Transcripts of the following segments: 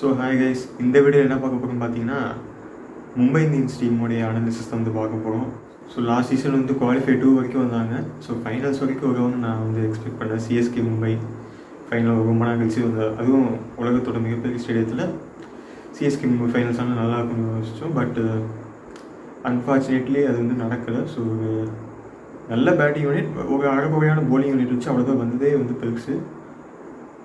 So hi guys, இந்த video என்ன பார்க்க போகிறோம் பார்த்தீங்கன்னா மும்பை இந்தியன்ஸ் டீமோடைய அனாலிசிஸ் தான் வந்து பார்க்க போகிறோம். ஸோ லாஸ்ட் சீசன் வந்து குவாலிஃபை 2 வரைக்கும் வந்தாங்க. ஸோ ஃபைனல்ஸ் வரைக்கும் வருவாங்க நான் வந்து எக்ஸ்பெக்ட் பண்ணேன். சிஎஸ்கே மும்பை ஃபைனல் ரொம்ப நாள் கழிச்சு வந்து, அதுவும் உலகத்தோட மிகப்பெரிய ஸ்டேடியத்தில் சிஎஸ்கே மும்பை ஃபைனல்ஸ் ஆனால் நல்லா இருக்கும்னு யோசிச்சோம். பட் அன்ஃபார்ச்சுனேட்லி அது வந்து நடக்கலை. ஸோ ஒரு நல்ல பேட்டிங் யூனிட், ஒரு அரைகுறையான போலிங் யூனிட் வச்சு அவ்வளோதான் வந்ததே வந்து பெருசு.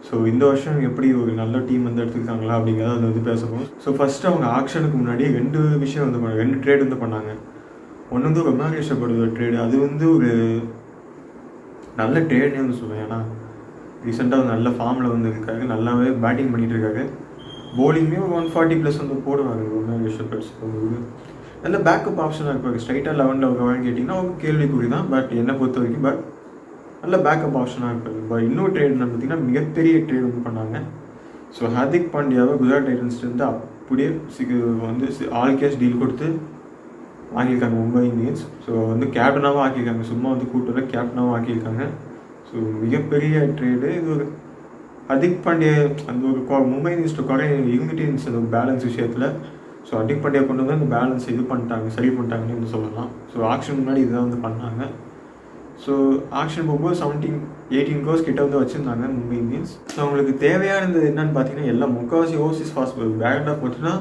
ஸோ இந்த வருஷம் எப்படி ஒரு நல்ல டீம் வந்து எடுத்துக்கிட்டாங்களா அப்படிங்கிறத அதை வந்து பேசப்போம். ஸோ ஃபஸ்ட்டு அவங்க ஆக்ஷனுக்கு முன்னாடி 2 விஷயம் வந்து பண்ணாங்க, 2 ட்ரேட் வந்து பண்ணாங்க. ஒன்று வந்து ரொமாரியோ ஷெப்பர்ட் ஒரு ட்ரேடு, அது வந்து ஒரு நல்ல ட்ரேட்னே வந்து சொல்லுவேன். ஏன்னா ரீசெண்டாக ஒரு நல்ல ஃபார்மில் வந்து இருக்காரு, நல்லாவே பேட்டிங் பண்ணிகிட்டு இருக்காரு. போலிங்குமே ஒரு 140+ வந்து போடுவாங்க ரொமாரியோ ஷெப்பர்ட்ஸ். நல்ல பேக்கப் ஆப்ஷனாக இருப்பாங்க. ஸ்ட்ரைட்டாக 11 வருவாங்க கேட்டிங்கன்னா அவங்க கேள்விக்குறி தான். பட் என்னை பொறுத்த வரைக்கும் நல்ல பேக்கப் ஆப்ஷனாக இருப்பாங்க. பட் இன்னொரு ட்ரேட் பார்த்தீங்கன்னா மிகப்பெரிய ட்ரேட் வந்து பண்ணாங்க. ஸோ ஹார்திக் பாண்டியாவை குஜராத் டைட்டன்ஸ்லேருந்து அப்படியே வந்து ஆல் கேஷ் டீல் கொடுத்து வாங்கியிருக்காங்க மும்பை இந்தியன்ஸ். ஸோ வந்து கேப்டனாகவும் ஆக்கியிருக்காங்க, சும்மா வந்து கூட்டல கேப்டனாகவும் ஆக்கியிருக்காங்க. ஸோ மிகப்பெரிய ட்ரேடு இது. ஒரு ஹார்திக் பாண்டியா அந்த ஒரு மும்பை இந்தியன்ஸோட குறை இருந்துகிட்டே இருந்துச்சு அந்த பேலன்ஸ் விஷயத்தில். ஸோ ஹார்திக் பாண்டியா கொண்டு வந்து அந்த பேலன்ஸ் இது பண்ணிட்டாங்க, சரி பண்ணிட்டாங்கன்னு வந்து சொல்லலாம். ஸோ ஆக்ஷன் முன்னாடி இதுதான் வந்து பண்ணாங்க. ஸோ ஆக்ஷன் போகும்போது 17-18 crores கிட்ட வந்து வச்சுருந்தாங்க மும்பை இந்தியன்ஸ். ஸோ அவங்களுக்கு தேவையானது என்னன்னு பார்த்தீங்கன்னா எல்லாம் முக்கால்வாசி ஓவர்சீஸ் ஃபாஸ்ட் பால் பேக்கண்டாக போட்டுன்னா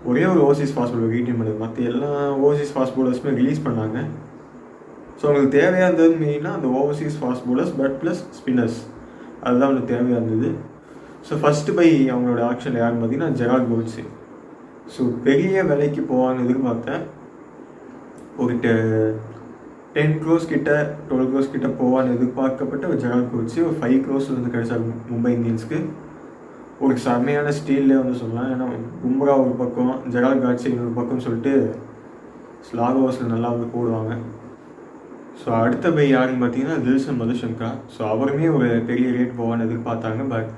ஒரே ஒரு ஓவர்சீஸ் ஃபாஸ்ட் பால் ரீட்டைன் பண்ணுது. மற்ற எல்லா ஓவர்சீஸ் ஃபாஸ்ட் பவுலர்ஸுமே ரிலீஸ் பண்ணாங்க. ஸோ அவங்களுக்கு தேவையானது மெயினாக அந்த Overseas fast bowlers but plus spinners, அதுதான் அவங்களுக்கு தேவையாக இருந்தது. ஸோ ஃபஸ்ட்டு பை அவங்களோட ஆக்ஷனில் யாருன்னு பார்த்தீங்கன்னா ஜெரால்ட் கோட்ஸே. ஸோ பெரிய விலைக்கு போவான்னு எதிர்பார்த்தேன். ஒரு 10 crores கிட்ட 12 crores கிட்ட போவான்னு எதிர்பார்க்கப்பட்ட ஒரு ஜெரால்ட் கோட்ஸே ஒரு 5 crores வந்து கிடைச்சாங்க மும்பை இந்தியன்ஸ்க்கு. ஒரு செம்மையான ஸ்டீல்லே வந்து சொல்லலாம். ஏன்னா பும்ரா ஒரு பக்கம், ஜெரால்ட் கோட்ஸே இன்னொரு பக்கம்னு சொல்லிட்டு ஸ்லாக் ஓவர்ஸில் நல்லா வந்து போடுவாங்க. ஸோ அடுத்த பை யாருன்னு பார்த்தீங்கன்னா தில்ஷன் மதுஷங்கா. ஸோ அவருமே ஒரு பெரிய ரேட் போவான்னு எதிர்பார்த்தாங்க. பட்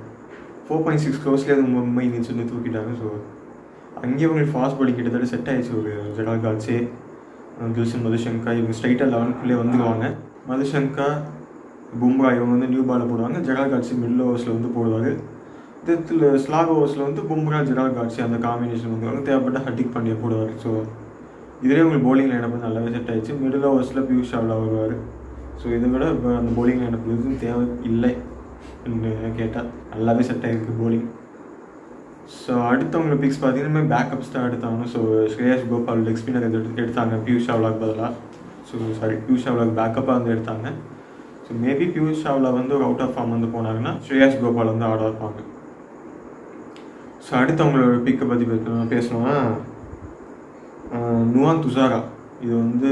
4.6 crores மும்பை இந்தியன்ஸ் வந்து தூக்கிட்டாங்க. ஸோ அங்கேயே உங்களுக்கு ஃபாஸ்ட் பாலிங் கிட்டத்தட்ட செட் ஆகிடுச்சு. ஒரு ஜெரால்ட் கோட்ஸே, தில்ஷன் மதுஷங்கா இவங்க ஸ்ட்ரைட்டாக 11க்குள்ளே வந்துடுவாங்க. மதுஷங்கா பும்ரா இவங்க வந்து நியூ பாலில் போடுவாங்க. ஜெரால்ட் கோட்ஸே மிடில் ஓவர்ஸில் வந்து போடுவார். இதில் ஸ்லாக் ஓவர்ஸில் வந்து பும்ரா ஜெரால்ட் கோட்ஸே அந்த காம்பினேஷன் வந்து அவங்க தேவைப்பட்ட ஹார்திக் பாண்டியா போடுவார். ஸோ இதிலே உங்களுக்கு போலிங் லைனப் வந்து நல்லாவே செட் ஆகிடுச்சு. மிடில் ஓவர்ஸில் பியூஷ் சாவ்லா வருவார். ஸோ இதை விட இப்போ அந்த போலிங் லைனப் எதுவும் தேவை இல்லை கேட்டால் நல்லாவே செட் ஆகிருக்கு போலிங். ஸோ அடுத்தவங்க பிக்ஸ் பார்த்தீங்கன்னா பேக்கப்ஸ் தான் எடுத்தாங்க. ஸோ ஸ்ரேயஸ் கோபால் லெக் ஸ்பின்னர் எடுத்தாங்க பியூஷ் சாவ்லாக்கு பதிலாக. பியூஷ் சாவ்லாக்கு பேக்கப்பாக வந்து எடுத்தாங்க. ஸோ மேபி பியூஷ் சாவ்லா வந்து ஒரு அவுட் ஆஃப் ஃபார்ம் வந்து போனாங்கன்னா ஸ்ரேயஸ் கோபால் வந்து ஆட வைப்பாங்க. ஸோ அடுத்தவங்களோட பிக்கை பற்றி பேசணும்னா நுவான் துஷாரா. இது வந்து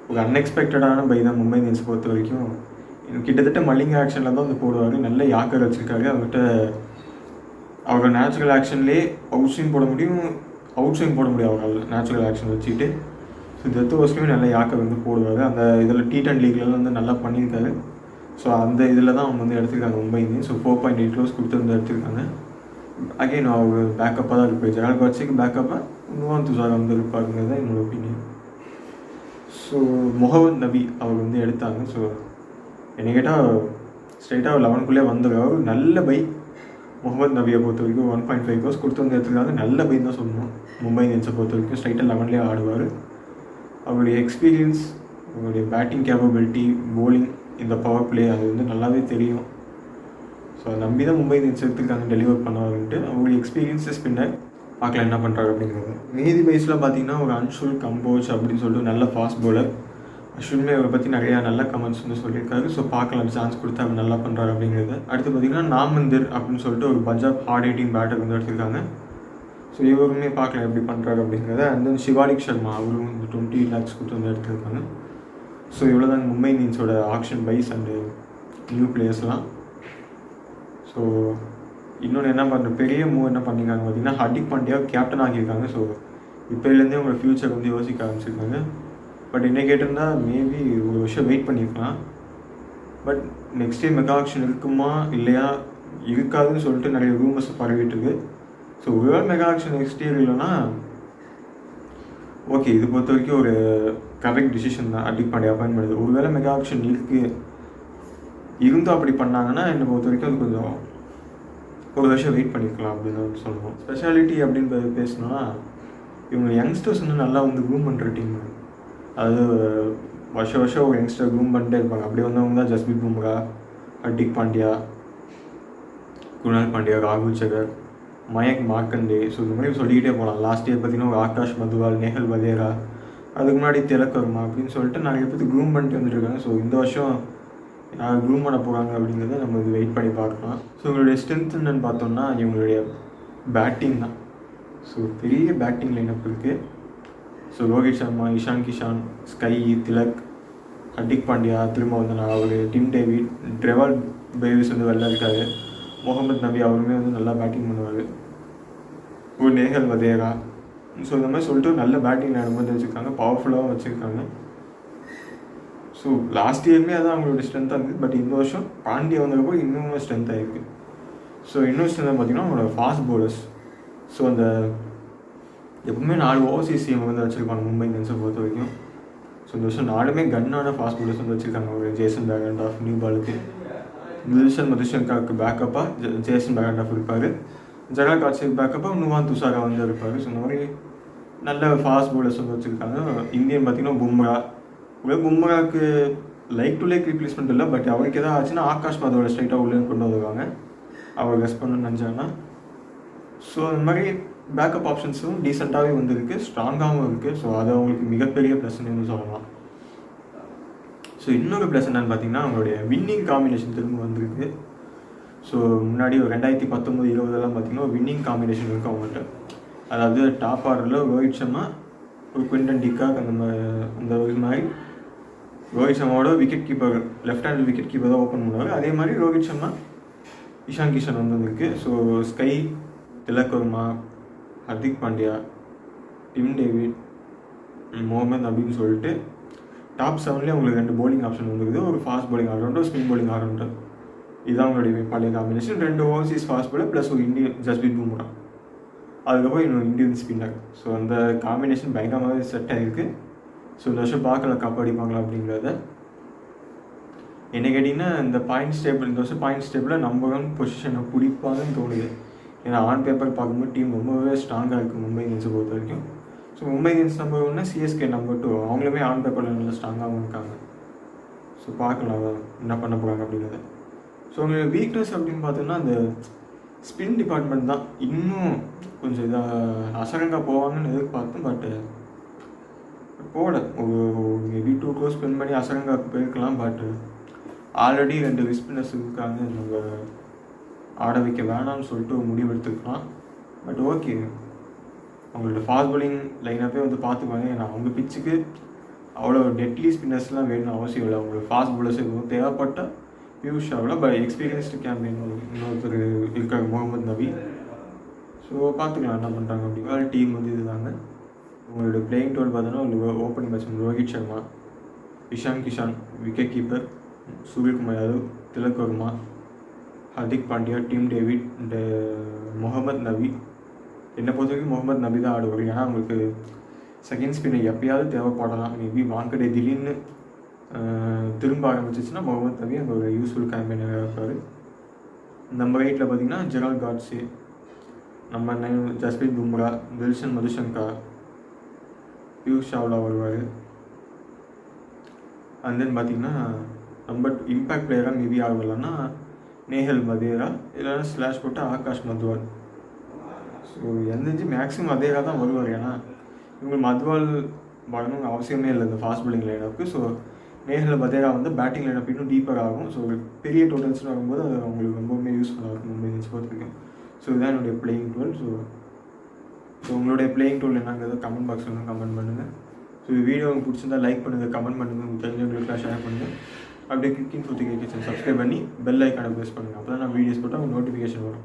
ஒரு அன்எக்ஸ்பெக்டடான பை தான் மும்பை இந்தியன்ஸ் பொறுத்த வரைக்கும். கிட்டத்தட்ட மல்லிங் ஆக்ஷனில் தான் வந்து போடுவார். நல்ல யாக்கர் வச்சுருக்காரு அவர்கிட்ட. அவரோட நேச்சுரல் ஆக்ஷன்லேயே அவுட் ஸ்விங் போட முடியும், அவுட் ஸ்விங் போட முடியும் அவரால் நேச்சுரல் ஆக்ஷன் வச்சுக்கிட்டு. ஸோ டெத் ஓவர்ஸ்க்குமே நல்ல யாக்கர் வந்து போடுவார். அந்த இதில் T10 லீக்லாம் வந்து நல்லா பண்ணியிருக்காரு. ஸோ அந்த இதில் தான் அவங்க வந்து எடுத்துருக்காங்க மும்பை இந்தியன்ஸ். ஸோ 4.8 crores கொடுத்து வந்து எடுத்துருக்காங்க. அகெயின் அவர் பேக்கப்பாக தான் இருப்பார். ஜெரால்ட் கோட்ஸேக்கு பேக்கப்பாக நுவான் துஷாரா வந்து இருப்பாருங்கிறது தான் என்னோட ஒப்பீனியன். ஸோ முகமது நபி அவர் வந்து எடுத்தாங்க. ஸோ என்னை கேட்டால் ஸ்ட்ரைட்டாக 11க்குள்ளே வந்துடுறாரு. நல்ல பை முகமது நபியை பொறுத்த வரைக்கும் 1.5 crores கொடுத்து வந்து எடுத்துருக்காங்க. நல்ல பைன்னு தான் சொல்லணும். மும்பை இந்தியன்ஸை பொறுத்த வரைக்கும் ஸ்ட்ரைட்டாக 11லேயே ஆடுவார். அவருடைய எக்ஸ்பீரியன்ஸ், அவருடைய பேட்டிங் கேப்பபிலிட்டி, போலிங், இந்த பவர் பிளே அது வந்து நல்லாவே தெரியும். ஸோ அதை நம்பி தான் மும்பை இந்தியன்ஸ் எடுத்துருக்காங்க டெலிவர் பண்ணுவாங்கன்ட்டு. அவருடைய எக்ஸ்பீரியன்ஸை ஸ்பின்னர் பார்க்கலாம் என்ன பண்ணுறாரு அப்படிங்கிறது. மீதி பைஸில் பார்த்தீங்கன்னா ஒரு அன்ஷுல் கம்போஜ் அப்படின்னு சொல்லிட்டு நல்ல ஃபாஸ்ட் பவுலர். அஸ்வின்மே அவரை பற்றி நிறையா நல்ல கமெண்ட்ஸ் வந்து சொல்லியிருக்காரு. ஸோ பார்க்கலாம் சான்ஸ் கொடுத்து அவர் நல்லா பண்ணுறாரு அப்படிங்கிறது. அடுத்து பார்த்திங்கன்னா நாமந்தர் அப்படின்னு சொல்லிட்டு ஒரு பஞ்சாப் ஹார்ட் ஹிட்டிங் பேட்டர் வந்து எடுத்துருக்காங்க. ஸோ இவருமே பார்க்கலாம் எப்படி பண்ணுறாரு அப்படிங்கிறத. அண்ட் தென் ஷிவாலிக் சர்மா அவரும் வந்து 20 lakhs கொடுத்து வந்து எடுத்துருக்காங்க. ஸோ இவ்வளோ தான் மும்பை இந்தியன்ஸோட ஆக்ஷன் பைஸ் அண்டு நியூ பிளேயர்ஸ்லாம். ஸோ இன்னொன்று என்ன பண்ணுற பெரிய மூவ் என்ன பண்ணியிருக்காங்க பார்த்தீங்கன்னா ஹார்திக் பாண்டியா கேப்டன் ஆகியிருக்காங்க. ஸோ இப்போலேருந்தே உங்களோட ஃப்யூச்சர் வந்து யோசிக்க ஆரம்பிச்சிருக்காங்க. பட் என்ன கேட்டிருந்தால் மேபி ஒரு வருஷம் வெயிட் பண்ணியிருக்கலாம். But next time mega action இருக்குமா இல்லையா இருக்காதுன்னு சொல்லிட்டு நிறைய ரூமர்ஸ் பரவிட்டு இருக்கு. ஸோ ஒருவேளை மெகா ஆக்ஷன் நெக்ஸ்ட் இயர் இல்லைன்னா ஓகே, இது பொறுத்த வரைக்கும் ஒரு கரெக்ட் டிசிஷன் தான் ஹார்திக் பாண்டியா அப்பாயின்ட் பண்ணுது. ஒருவேளை மெகா ஆக்ஷன் இருந்தும் அப்படி பண்ணாங்கன்னா என்னை பொறுத்த வரைக்கும் அது கொஞ்சம் ஒரு வருஷம் வெயிட் பண்ணிக்கலாம் அப்படின்னு வந்து சொல்லுவோம். ஸ்பெஷாலிட்டி அப்படின்னு பேசினோன்னா இவங்க யங்ஸ்டர்ஸ் வந்து நல்லா வந்து க்ரூம் பண்ணுற டீம். அதாவது வருஷம் ஒரு யங்ஸ்டர் க்ரூம் பண்ணிட்டே இருப்பாங்க. அப்படி வந்தவங்க தான் ஜஸ்பிரீத் பும்ரா, ஹர்திக் பாண்டியா, குணால் பாண்டியா, ராகுல் சகர், மயங்க் மார்க்கண்டே. ஸோ இந்த மாதிரி சொல்லிக்கிட்டே போகலாம். லாஸ்ட் இயர் பார்த்தீங்கன்னா ஒரு ஆகாஷ் மதுவால், நேஹல் வதேரா, அதுக்கு முன்னாடி திலக் வர்மா அப்படின்னு சொல்லிட்டு நிறைய பேருக்கு க்ரூம் பண்ணிட்டு வந்துருக்காங்க. ஸோ இந்த வருஷம் யார் க்ரூம் பண்ண போகிறாங்க அப்படிங்கிறத நம்ம இது வெயிட் பண்ணி பார்க்கலாம். ஸோ இவங்களுடைய ஸ்ட்ரென்த் என்னன்னு பார்த்தோம்னா இவங்களுடைய பேட்டிங் தான். ஸோ பெரிய பேட்டிங் லைனப் இருக்குது. ஸோ ரோஹித் சர்மா, இஷான் கிஷான், ஸ்கை, திலக், ஹர்திக் பாண்டியா, திரும்ப வந்து அவர் டிம் டேவிட், ட்ரெவால் பேவிஸ் வந்து வெளில இருக்காரு, முகமது நபி அவருமே வந்து நல்லா பேட்டிங் பண்ணுவார், ஒரு நேஹல் வதேரா. ஸோ இந்த மாதிரி சொல்லிட்டு நல்ல பேட்டிங் லைனப் வந்து வச்சுருக்காங்க, பவர்ஃபுல்லாகவும் வச்சுருக்காங்க. ஸோ லாஸ்ட் இயருமே அதான் அவங்களோட ஸ்ட்ரென்த்தாக இருக்குது. பட் இந்த வருஷம் பாண்டியா வந்தப்போ இன்னும் ஸ்ட்ரென்த்தாக இருக்குது. ஸோ இன்னும் ஸ்ட்ரென்த்தாக பார்த்தீங்கன்னா அவங்களோட ஃபாஸ்ட் பவுலர்ஸ். ஸோ அந்த எப்பவுமே 4 ஓவர்சீஸ் டீம் வந்து வச்சுருப்பாங்க மும்பை இந்தியன்ஸை பொறுத்த வரைக்கும். ஸோ இந்த வருஷம் 4மே கன்னான ஃபாஸ்ட் பவுலர்ஸ் வந்து வச்சுருக்காங்க. ஒரு ஜேசன் பேகண்டாஃப் நியூ பாலுக்கு, வில்சன் மதுஷங்காவுக்கு பேக்கப்பாக ஜேசன் பேகண்டாஃப் இருப்பார், ஜெகா காட்ஸுக்கு பேக்கப்பாக நுவான் துஷாரா வந்து இருப்பார். ஸோ இந்த மாதிரி நல்ல ஃபாஸ்ட் பவுலர்ஸ் வந்து வச்சுருக்காங்க. இந்தியன் பார்த்திங்கன்னா பும்ரா. பும்ராவுக்கு லைக் டு லைக் ரீப்ளேஸ்மெண்ட் இல்லை. பட் அவருக்கு எதாவது ஆச்சுன்னா ஆகாஷ் மதுவோட ஸ்ட்ரைட்டாக உள்ளே கொண்டு வருவாங்க அவர் ரெஸ்ட் பண்ணணும்னு நினச்சாங்கன்னா. ஸோ இந்த மாதிரி பேக்கப் ஆப்ஷன்ஸும் டீசெண்டாகவே வந்துருக்கு, ஸ்ட்ராங்காகவும் இருக்குது. ஸோ அது அவங்களுக்கு மிகப்பெரிய ப்ளஸ்ன்னு சொல்லலாம். ஸோ இன்னொரு ப்ளஸ் என்னென்னு பார்த்தீங்கன்னா அவங்களுடைய வின்னிங் காம்பினேஷன் திரும்ப வந்திருக்கு. ஸோ முன்னாடி ஒரு 2019-20 பார்த்தீங்கன்னா ஒரு வின்னிங் காம்பினேஷன் இருக்குது அவங்கள்ட்ட. அதாவது டாப் ஆர்டரில் ரோஹித் சர்மா, ஒரு குவிண்டன் டிகாக், அந்த ஒரு மாதிரி ரோஹித் சர்மாவோட wicket keeper, left hand wicket keeper தான் ஓப்பன் பண்ணுவார். அதே மாதிரி ரோஹித் சர்மா, இஷான் கிஷான் வந்துருக்கு. So SKY, Tilak Varma, Hardik Pandya, Tim David, Mohammad நபின்னு சொல்லிட்டு டாப் 7லேயே உங்களுக்கு 2 பவுலிங் ஆப்ஷன் வந்துருக்குது. ஒரு fast bowling allrounder, spin bowling allrounder. இதுதான் உங்களுடைய பழைய combination. 2 overseas fast bowler plus ஒரு இந்தியன் ஜஸ்பிரீத் பும்ரா, அதுக்கப்புறம் இன்னும் இந்தியன் ஸ்பின்னர். ஸோ அந்த காம்பினேஷன் பயங்கரமாகவே செட் ஆகிருக்கு. ஸோ இந்த வருஷம் பார்க்கல கப் அடிப்பாங்களா அப்படிங்கிறத. என்ன கேட்டிங்கன்னா இந்த வருஷம் பாயிண்ட்ஸ் டேபிளில் நம்பர் 1 பொசிஷனை பிடிப்பாங்கன்னு தோணுது. ஏன்னா ஆன் பேப்பர் பார்க்கும்போது டீம் ரொம்பவே ஸ்ட்ராங்காக இருக்குது மும்பை இந்தியன்ஸை பொறுத்த வரைக்கும். So Mumbai Indians number 1, CSK number 2, அவங்களுமே ஆன் பேப்பரில் நல்லா ஸ்ட்ராங்காகவும் இருக்காங்க. ஸோ பார்க்கலாம் என்ன பண்ண போகிறாங்க அப்படிங்கிறத. ஸோ அவங்களோட வீக்னஸ் அப்படின்னு பார்த்தோம்னா அந்த ஸ்பின் டிபார்ட்மெண்ட் தான். இன்னும் கொஞ்சம் இதாக அசரங்காக போவாங்கன்னு எதிர்பார்த்தேன். பட் போகல. ஒரு மேபி 2 crores ஸ்பெண்ட் பண்ணி அசரங்காவுக்கு போயிருக்கலாம். பட் ஆல்ரெடி 2 ஸ்பின்னர்ஸ் இருக்காங்க, நம்ம ஆட வைக்க வேணாம்னு சொல்லிட்டு முடிவு எடுத்துக்கலாம். பட் ஓகே, அவங்களோட ஃபாஸ்ட் பவுலிங் லைனப்பே வந்து பார்த்துக்குவாங்க. ஏன்னா அவங்க பிச்சுக்கு அவ்வளோ டெட்லி ஸ்பின்னர்ஸ்லாம் வேணும்னு அவசியம் இல்லை. அவங்களோட ஃபாஸ்ட் பவுலர்ஸ் எதுவும் தேவைப்பட்டால் பியூஷ் ஆகல. பட் எக்ஸ்பீரியன்ஸ்டு கேம்பியன் இன்னொருத்தர் இருக்காங்க, முகமது நபி. ஸோ பார்த்துக்கலாம் என்ன பண்ணுறாங்க அப்படிங்கிற டீம் வந்து இதுதாங்க. உங்களோட பிளேயிங் டோல் பார்த்தோன்னா உங்களுக்கு opening batsman Rohit Sharma, Ishan Kishan wicket keeper, Suryakumar Yadav, Tilak Varma, Hardik Pandya, Tim David, Mohammad Nabi. என்னை பொறுத்த வரைக்கும் முகமது நபி தான் ஆடுவார். ஏன்னா அவங்களுக்கு செகண்ட் ஸ்பின்னர் எப்பயாவது தேவைப்படலாம். மேபி வாங்கடே திடீர்னு திரும்ப ஆரம்பிச்சிச்சுன்னா முகமது நபி அங்கே ஒரு யூஸ்ஃபுல் கேம்பெயினாக இருப்பார். நம்ம 8ல் பார்த்தீங்கன்னா ஜெரால் காட்ஸே, நம்ம 9 ஜஸ்பிரீத் பும்ரா, வில்சன் மதுஷங்கா, பியூஷ் சாவ்லா வருவார். அண்ட் தென் பார்த்தீங்கன்னா நம்ம இம்பேக்ட் பிளேயராக மேபி ஆகலைன்னா நேஹல் வதேரா, இல்லைன்னா ஸ்லாஷ் போட்டு ஆகாஷ் மதுவால். ஸோ எந்தஞ்சு மேக்ஸிமம் வதேரா தான் வருவார். ஏன்னா இவங்க மதுவால் வரணுங்க அவசியமே இல்லை இந்த fast bowling லைனப்புக்கு. So Nehal Vadra வந்து பேட்டிங் லைனப் இன்னும் டீப்பர் ஆகும். ஸோ பெரிய டோட்டல்ஸ்னு வரும்போது அது அவங்களுக்கு ரொம்பவுமே யூஸ்ஃபுல்லாக இருக்கும் மும்பை இந்தியன்ஸ் பொறுத்திருக்கும். ஸோ இதுதான் என்னுடைய பிளேயிங் டூல். ஸோ உங்களுடைய பிளேயிங் டூல் என்னங்கிறத கமெண்ட் பாக்ஸில் வந்து கமெண்ட் பண்ணுங்கள். ஸோ வீடியோ உங்களுக்கு பிடிச்சிருந்தா லைக் பண்ணுங்கள், கமெண்ட் பண்ணுங்கள், உங்களுக்கு தெரிஞ்சவங்களுக்குலாம் ஷேர் பண்ணுங்கள். அப்படியே கிளிக்கிங் ஃபுத்தி கிச்சன் சப்ஸ்கிரைப் பண்ணி பெல் ஐக்கானை ப்ரெஸ் பண்ணுங்கள். அப்போ தான் நான் வீடியோஸ் போட்டால் உங்களுக்கு நோட்டிஃபிகேஷன் வரும்.